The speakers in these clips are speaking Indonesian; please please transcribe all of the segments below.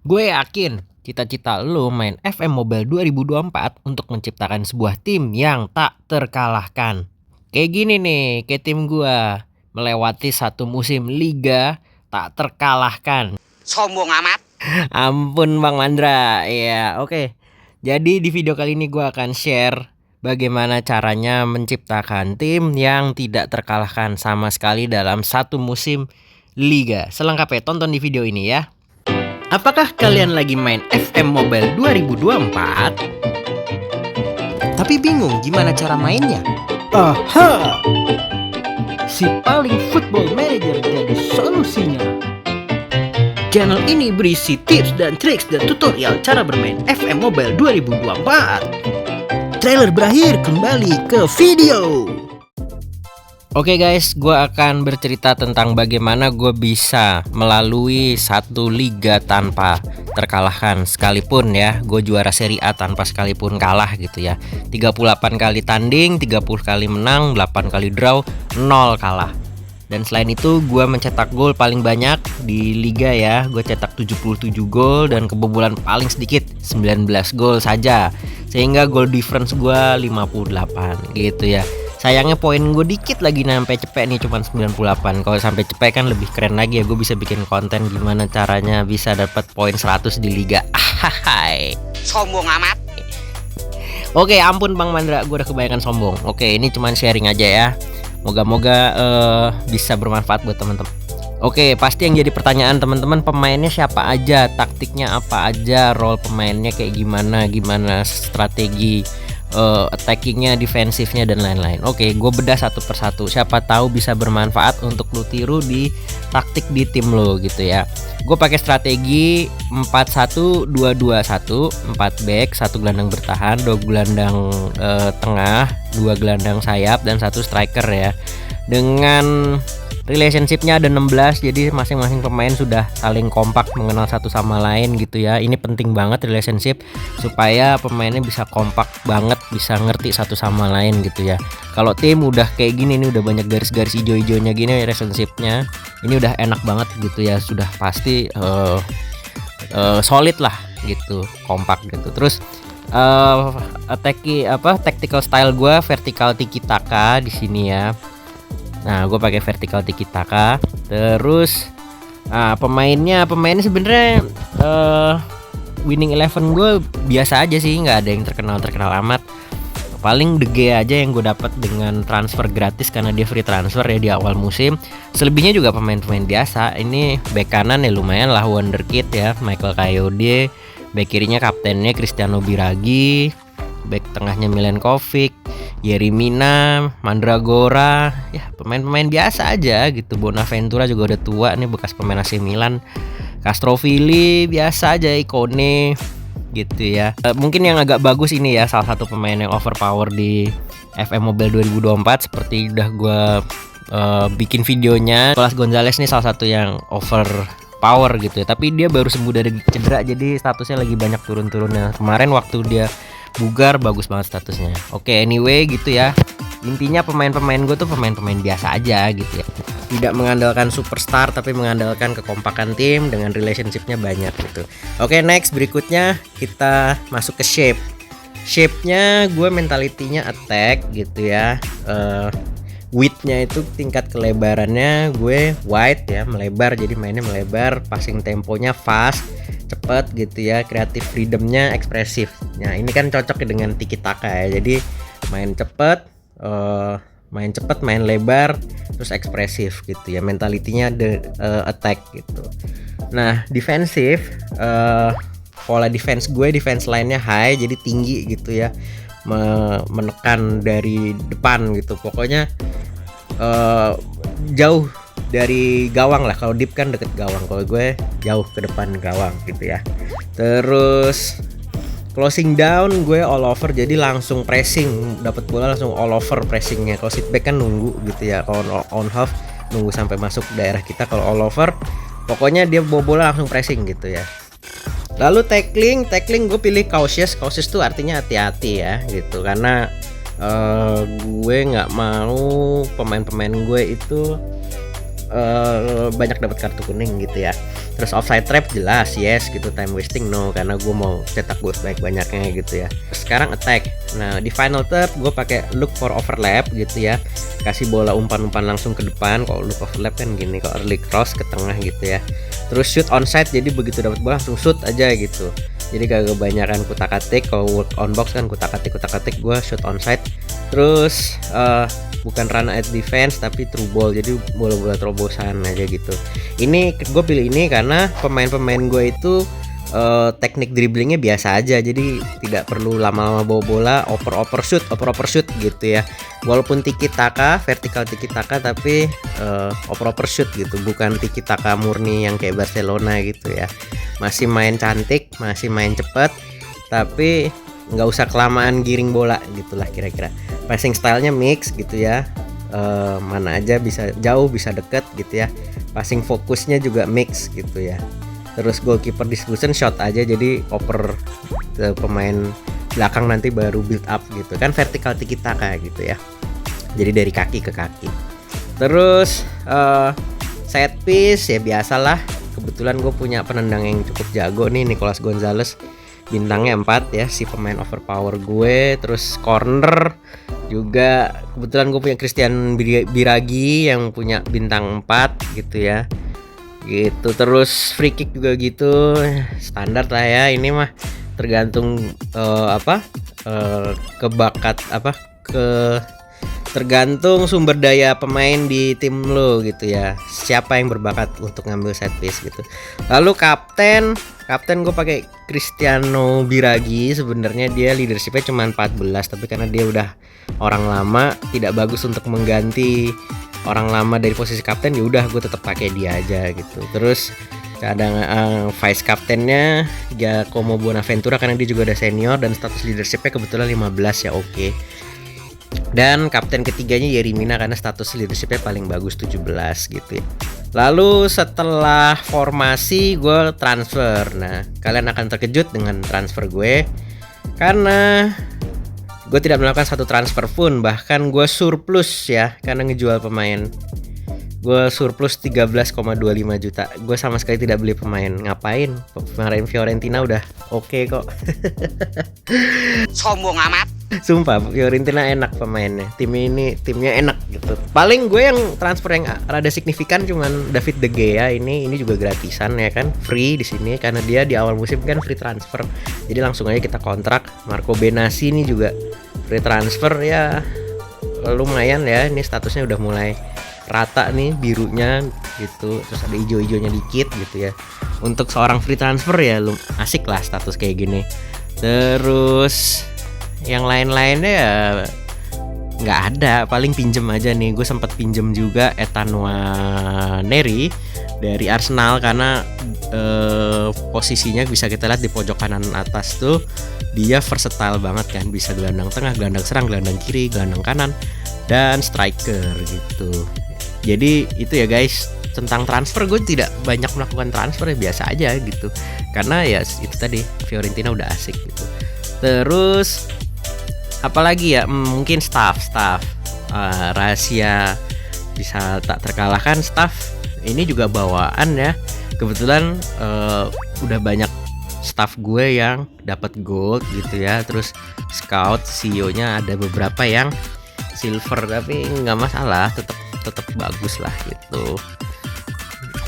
Gue yakin cita-cita lo main FM Mobile 2024 untuk menciptakan sebuah tim yang tak terkalahkan. Kayak gini nih, kayak tim gue melewati satu musim liga tak terkalahkan. Sombong amat. Ampun Bang Mandra. Iya, oke. Jadi di video kali ini gue akan share bagaimana caranya menciptakan tim yang tidak terkalahkan sama sekali dalam satu musim liga. Selengkapnya tonton di video ini ya. Apakah kalian lagi main FM Mobile 2024? Tapi bingung gimana cara mainnya? Aha! Si paling football manager jadi solusinya. Channel ini berisi tips dan triks dan tutorial cara bermain FM Mobile 2024. Trailer berakhir, kembali ke video. Oke guys, gue akan bercerita tentang bagaimana gue bisa melalui satu liga tanpa terkalahkan sekalipun ya. Gue juara Serie A tanpa sekalipun kalah gitu ya. 38 kali tanding, 30 kali menang, 8 kali draw, 0 kalah. Dan selain itu gue mencetak gol paling banyak di liga ya. Gue cetak 77 gol dan kebobolan paling sedikit 19 gol saja. Sehingga goal difference gue 58 gitu ya. Sayangnya poin gue dikit lagi sampai cepet nih, cuman 98. Kalau sampai cepet kan lebih keren lagi ya. Gue bisa bikin konten gimana caranya bisa dapat poin 100 di liga. Ahai. Sombong amat. Oke, ampun Bang Mandra, gue udah kebanyakan sombong. Oke, ini cuman sharing aja ya. Moga-moga bisa bermanfaat buat teman-teman. Oke, pasti yang jadi pertanyaan teman-teman, pemainnya siapa aja, taktiknya apa aja, role pemainnya kayak gimana strategi attackingnya, defensifnya dan lain-lain. Oke, gue bedah satu persatu. Siapa tahu bisa bermanfaat untuk lu tiru di taktik di tim lo gitu ya. Gue pakai strategi 4-1-2-2-1, 4 back, 1 gelandang bertahan, 2 gelandang tengah, 2 gelandang sayap dan 1 striker ya. Dengan relationshipnya ada 16, jadi masing-masing pemain sudah saling kompak mengenal satu sama lain gitu ya. Ini penting banget relationship supaya pemainnya bisa kompak banget, bisa ngerti satu sama lain gitu ya. Kalau tim udah kayak gini nih, udah banyak garis-garis hijau-hijaunya gini relationshipnya, ini udah enak banget gitu ya. Sudah pasti solid lah gitu, kompak gitu. Terus tactical style gue vertical tiki taka di sini ya. Nah, gue pakai vertical tiki taka. Terus pemainnya sebenarnya winning 11 gue biasa aja sih, nggak ada yang terkenal amat. Paling De Gea aja yang gue dapat dengan transfer gratis karena dia free transfer ya di awal musim. Selebihnya juga pemain-pemain biasa. Ini bek kanan ya lumayan lah, wonderkid ya, Michael Kayode. Bek kirinya kaptennya Cristiano Biraghi. Bek tengahnya Milenkovic, Yerimina, Mandragora, ya pemain-pemain biasa aja gitu. Bonaventura juga udah tua nih, bekas pemain AC Milan. Castrovilli biasa aja, Ikone gitu ya. Mungkin yang agak bagus ini ya, salah satu pemain yang overpower di FM Mobile 2024 seperti udah gue bikin videonya. Nicolas Gonzalez nih salah satu yang overpower gitu ya. Tapi dia baru sembuh dari cedera, jadi statusnya lagi banyak turun-turunnya. Kemarin waktu dia bugar bagus banget statusnya. Oke, anyway gitu ya. Intinya pemain-pemain gue tuh pemain-pemain biasa aja gitu ya. Tidak mengandalkan superstar tapi mengandalkan kekompakan tim dengan relationshipnya banyak gitu. Oke, next berikutnya kita masuk ke shape. Shape-nya gue mentalitinya attack gitu ya. Width-nya itu tingkat kelebarannya gue wide ya, melebar, jadi mainnya melebar. Passing temponya fast, cepet gitu ya. Creative freedom-nya ekspresif. Nah, ini kan cocok dengan tiki taka ya. Jadi main cepet, main lebar, terus ekspresif gitu ya. Mentalitinya attack gitu. Nah, defensif, pola defense gue, defense line-nya high, jadi tinggi gitu ya. Menekan dari depan gitu. Pokoknya jauh dari gawang lah. Kalau deep kan deket gawang, kalau gue jauh ke depan gawang gitu ya. Terus closing down gue all over, jadi langsung pressing, dapat bola langsung all over pressingnya. Kalau sit back kan nunggu gitu ya. Kalau on half nunggu sampai masuk daerah kita. Kalau all over pokoknya dia bawa bola langsung pressing gitu ya. Lalu tackling gue pilih cautious tuh artinya hati-hati ya gitu, karena gue nggak mau pemain-pemain gue itu banyak dapat kartu kuning gitu ya. Terus offside trap jelas yes gitu, time wasting no, karena gue mau cetak gol sebanyak-banyaknya gitu ya. Sekarang attack. Nah di final third gue pakai look for overlap gitu ya, kasih bola umpan-umpan langsung ke depan. Kalau look overlap kan gini, kalau early cross ke tengah gitu ya. Terus shoot onside, jadi begitu dapat bola langsung shoot aja gitu. Jadi kagak kebanyakan kutak-atik. Kalau work on box kan kutak-atik, gue shoot onside. Terus bukan run at defense tapi through ball, jadi bola-bola terobosan aja gitu. Ini gue pilih ini karena pemain-pemain gue itu teknik dribblingnya biasa aja, jadi tidak perlu lama-lama bawa bola, oper shoot gitu ya. Walaupun tiki taka, vertical tiki taka, tapi oper shoot gitu, bukan tiki taka murni yang kayak Barcelona gitu ya. Masih main cantik, masih main cepet, tapi nggak usah kelamaan giring bola gitulah kira-kira. Passing stylenya mix gitu ya, mana aja bisa jauh bisa deket gitu ya. Passing fokusnya juga mix gitu ya. Terus goalkeeper distribution shot aja, jadi oper ke pemain belakang nanti baru build up gitu kan, vertical tiki taka gitu ya, jadi dari kaki ke kaki. Terus set piece ya biasalah, kebetulan gue punya penendang yang cukup jago nih, Nicolas Gonzalez, bintangnya 4 ya, si pemain overpower gue. Terus corner juga kebetulan gue punya Christian Biragi yang punya bintang 4 gitu ya, gitu. Terus free kick juga gitu, standar lah ya, ini mah tergantung tergantung sumber daya pemain di tim lo gitu ya, siapa yang berbakat untuk ngambil set piece gitu. Lalu kapten gue pakai Cristiano Biragi. Sebenarnya dia leadershipnya cuma 14, tapi karena dia udah orang lama, tidak bagus untuk mengganti orang lama dari posisi kapten, ya udah gue tetap pakai dia aja gitu. Terus cadangan vice kaptennya Giacomo Bonaventura karena dia juga udah senior dan status leadershipnya kebetulan 15 ya, oke. Dan kapten ketiganya Yerimina karena status leadershipnya paling bagus 17 gitu ya. Lalu setelah formasi gue transfer. Nah kalian akan terkejut dengan transfer gue, karena gue tidak melakukan satu transfer pun, bahkan gue surplus ya karena ngejual pemain. Gue surplus 13,25 juta. Gue sama sekali tidak beli pemain. Ngapain? Kemarin Fiorentina udah oke kok. Sombong amat. Sumpah Fiorentina enak pemainnya. Timnya enak gitu. Paling gue yang transfer yang rada signifikan cuman David De Gea. Ini juga gratisan ya kan, free di sini karena dia di awal musim kan free transfer. Jadi langsung aja kita kontrak. Marco Benassi ini juga free transfer ya, lumayan ya. Ini statusnya udah mulai rata nih birunya gitu, terus ada hijau-hijaunya dikit gitu ya. Untuk seorang free transfer ya asik lah status kayak gini. Terus yang lain-lainnya ya nggak ada, paling pinjem aja nih. Gue sempat pinjem juga Ethan Nwaneri dari Arsenal karena posisinya bisa kita lihat di pojok kanan atas tuh, dia versatile banget kan, bisa gelandang tengah, gelandang serang, gelandang kiri, gelandang kanan, dan striker gitu. Jadi itu ya guys, tentang transfer gue tidak banyak melakukan transfer ya, biasa aja gitu, karena ya itu tadi Fiorentina udah asik gitu. Terus apalagi ya, mungkin staff rahasia bisa tak terkalahkan. Staff ini juga bawaan ya, kebetulan udah banyak staff gue yang dapat gold gitu ya. Terus scout CEO-nya ada beberapa yang silver, tapi nggak masalah, tetap bagus lah gitu.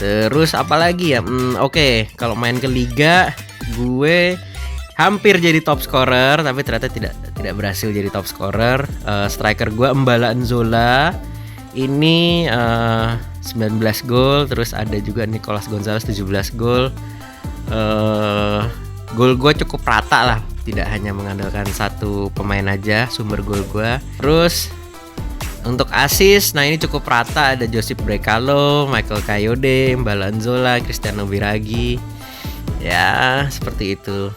Terus apalagi ya, oke, kalau main ke liga gue hampir jadi top scorer, tapi ternyata tidak berhasil jadi top scorer. Striker gue Mbala Nzola ini 19 gol. Terus ada juga Nicolas Gonzalez 17 gol. Gol gue cukup rata lah, tidak hanya mengandalkan satu pemain aja sumber gol gue. Terus untuk assist, nah ini cukup rata, ada Josip Brekalo, Michael Kayode, Mbala Nzola, Cristiano Biragi. Ya seperti itu.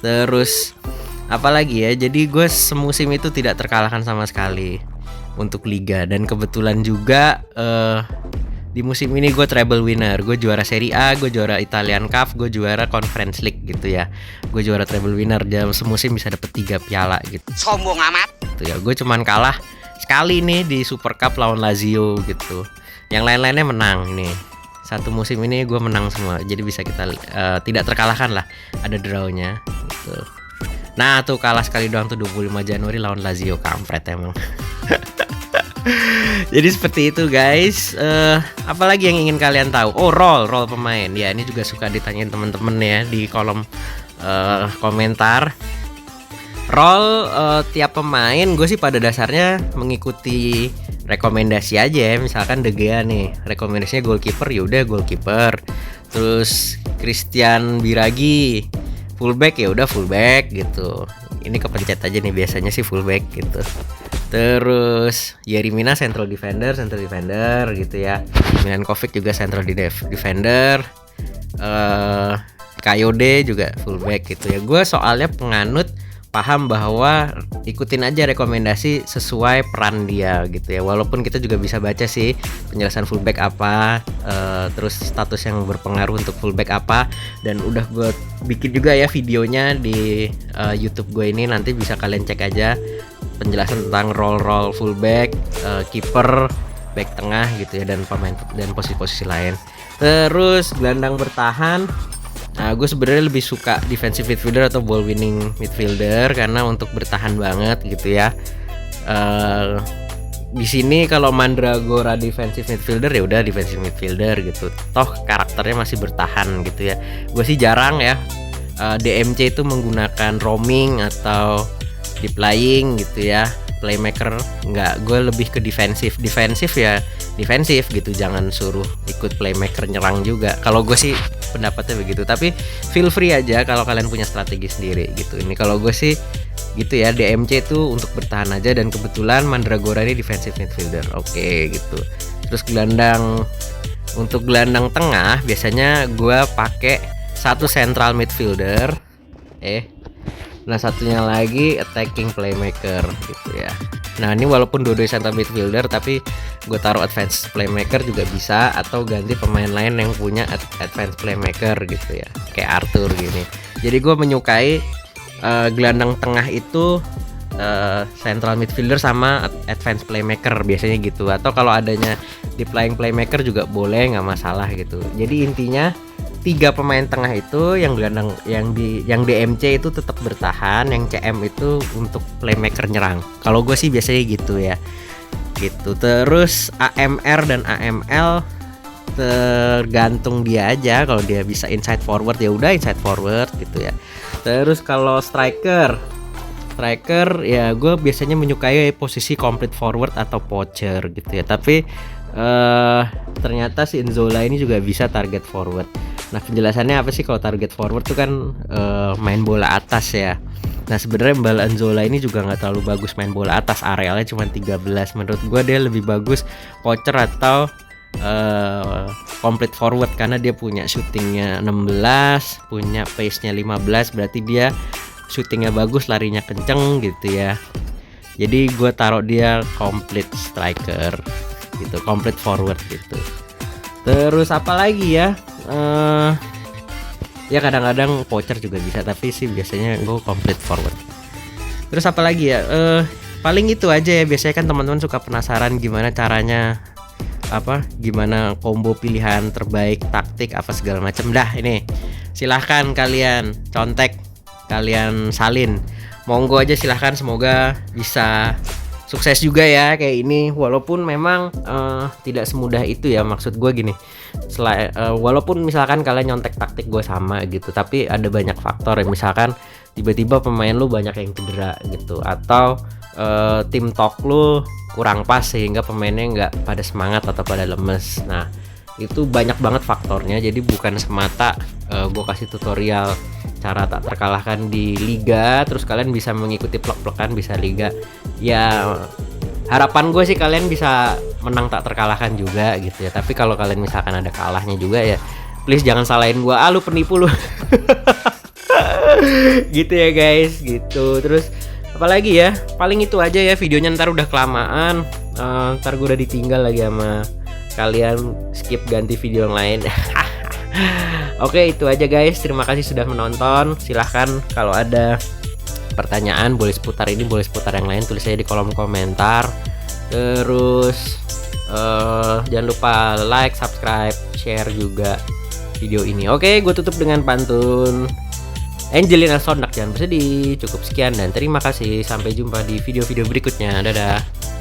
Terus apalagi ya, jadi gue semusim itu tidak terkalahkan sama sekali untuk liga. Dan kebetulan juga di musim ini gue treble winner. Gue juara Serie A, gue juara Italian Cup, gue juara Conference League gitu ya. Gue juara treble winner, dalam semusim bisa dapet 3 piala gitu. Sombong amat. Gitu ya, gue cuman kalah sekali nih di Super Cup lawan Lazio gitu. Yang lain-lainnya menang nih. Satu musim ini gue menang semua. Jadi bisa kita tidak terkalahkan lah. Ada draw-nya gitu. Nah tuh kalah sekali doang tuh 25 Januari lawan Lazio, kampret emang. Jadi seperti itu guys. Apalagi yang ingin kalian tahu? Oh, role pemain. Ya ini juga suka ditanyain temen-temen ya di kolom komentar. Role tiap pemain gue sih pada dasarnya mengikuti rekomendasi aja ya. Misalkan De Gea nih, rekomendasinya goalkeeper, yaudah goalkeeper. Terus Christian Biragi fullback, ya udah fullback gitu. Ini kepencet aja nih, biasanya sih fullback gitu. Terus Yerimina central defender gitu ya. Milankovic juga central defender. Kayode juga fullback gitu ya. Gue soalnya penganut paham bahwa ikutin aja rekomendasi sesuai peran dia gitu ya. Walaupun kita juga bisa baca sih penjelasan fullback apa, terus status yang berpengaruh untuk fullback apa, dan udah gue bikin juga ya videonya di YouTube gue ini, nanti bisa kalian cek aja penjelasan tentang role fullback, kiper, back tengah gitu ya, dan pemain dan posisi-posisi lain. Terus gelandang bertahan. Nah, gue sebenarnya lebih suka defensive midfielder atau ball winning midfielder karena untuk bertahan banget gitu ya. Di sini kalau Mandragora defensive midfielder ya udah defensive midfielder gitu. Toh karakternya masih bertahan gitu ya. Gue sih jarang ya DMC itu menggunakan roaming atau deep lying gitu ya. Playmaker nggak, gue lebih ke defensif ya defensif gitu, jangan suruh ikut playmaker nyerang juga. Kalau gue sih pendapatnya begitu, tapi feel free aja kalau kalian punya strategi sendiri gitu. Ini kalau gue sih gitu ya, DMC itu untuk bertahan aja, dan kebetulan Mandragora ini defensive midfielder. Oke gitu. Terus untuk gelandang tengah biasanya gue pakai satu central midfielder, nah satunya lagi attacking playmaker gitu ya. Nah ini walaupun dua-duanya central midfielder, tapi gue taruh advance playmaker juga bisa, atau ganti pemain lain yang punya advance playmaker gitu ya, kayak Arthur gini. Jadi gue menyukai gelandang tengah itu central midfielder sama advance playmaker biasanya gitu, atau kalau adanya deep lying playmaker juga boleh, nggak masalah gitu. Jadi intinya 3 pemain tengah itu yang gelandang yang DMC itu tetap bertahan, yang CM itu untuk playmaker nyerang. Kalau gue sih biasanya gitu ya. Gitu. Terus AMR dan AML tergantung dia aja. Kalau dia bisa inside forward ya udah inside forward gitu ya. Terus kalau striker ya gue biasanya menyukai posisi complete forward atau poacher gitu ya. Tapi ternyata si Nzola ini juga bisa target forward. Nah penjelasannya apa sih? Kalau target forward tuh kan main bola atas ya. Nah sebenarnya Mbal Nzola ini juga nggak terlalu bagus main bola atas, arealnya cuma 13. Menurut gue dia lebih bagus poacher atau complete forward, karena dia punya shootingnya 16, punya pace-nya 15, berarti dia shootingnya bagus, larinya kenceng gitu ya. Jadi gue taruh dia complete striker gitu, complete forward gitu. Terus apa lagi ya? Ya kadang-kadang poacher juga bisa, tapi sih biasanya gue complete forward. Terus apa lagi ya? Paling itu aja ya. Biasanya kan teman-teman suka penasaran gimana caranya, gimana combo pilihan terbaik, taktik apa segala macam. Dah ini silahkan kalian contek, kalian salin, monggo aja silahkan. Semoga bisa sukses juga ya kayak ini, walaupun memang tidak semudah itu ya. Maksud gue gini, walaupun misalkan kalian nyontek taktik gue sama gitu, tapi ada banyak faktor ya. Misalkan tiba-tiba pemain lu banyak yang cedera gitu, atau tim talk lu kurang pas sehingga pemainnya nggak pada semangat atau pada lemes. Nah itu banyak banget faktornya. Jadi bukan semata gue kasih tutorial cara tak terkalahkan di liga terus kalian bisa mengikuti plek-plekan bisa liga. Ya harapan gue sih kalian bisa menang tak terkalahkan juga gitu ya. Tapi kalau kalian misalkan ada kalahnya juga ya please jangan salahin gue, lu penipu lu. Gitu ya guys gitu. Terus apalagi ya, paling itu aja ya videonya, ntar udah kelamaan, ntar gue udah ditinggal lagi sama kalian, skip ganti video yang lain. Oke itu aja guys, terima kasih sudah menonton. Silahkan kalau ada pertanyaan boleh seputar ini, boleh seputar yang lain, tulis aja di kolom komentar. Terus Jangan lupa like, subscribe, share juga video ini. Oke, gue tutup dengan pantun Angelina Sondak, jangan bersedih. Cukup sekian dan terima kasih. Sampai jumpa di video-video berikutnya. Dadah.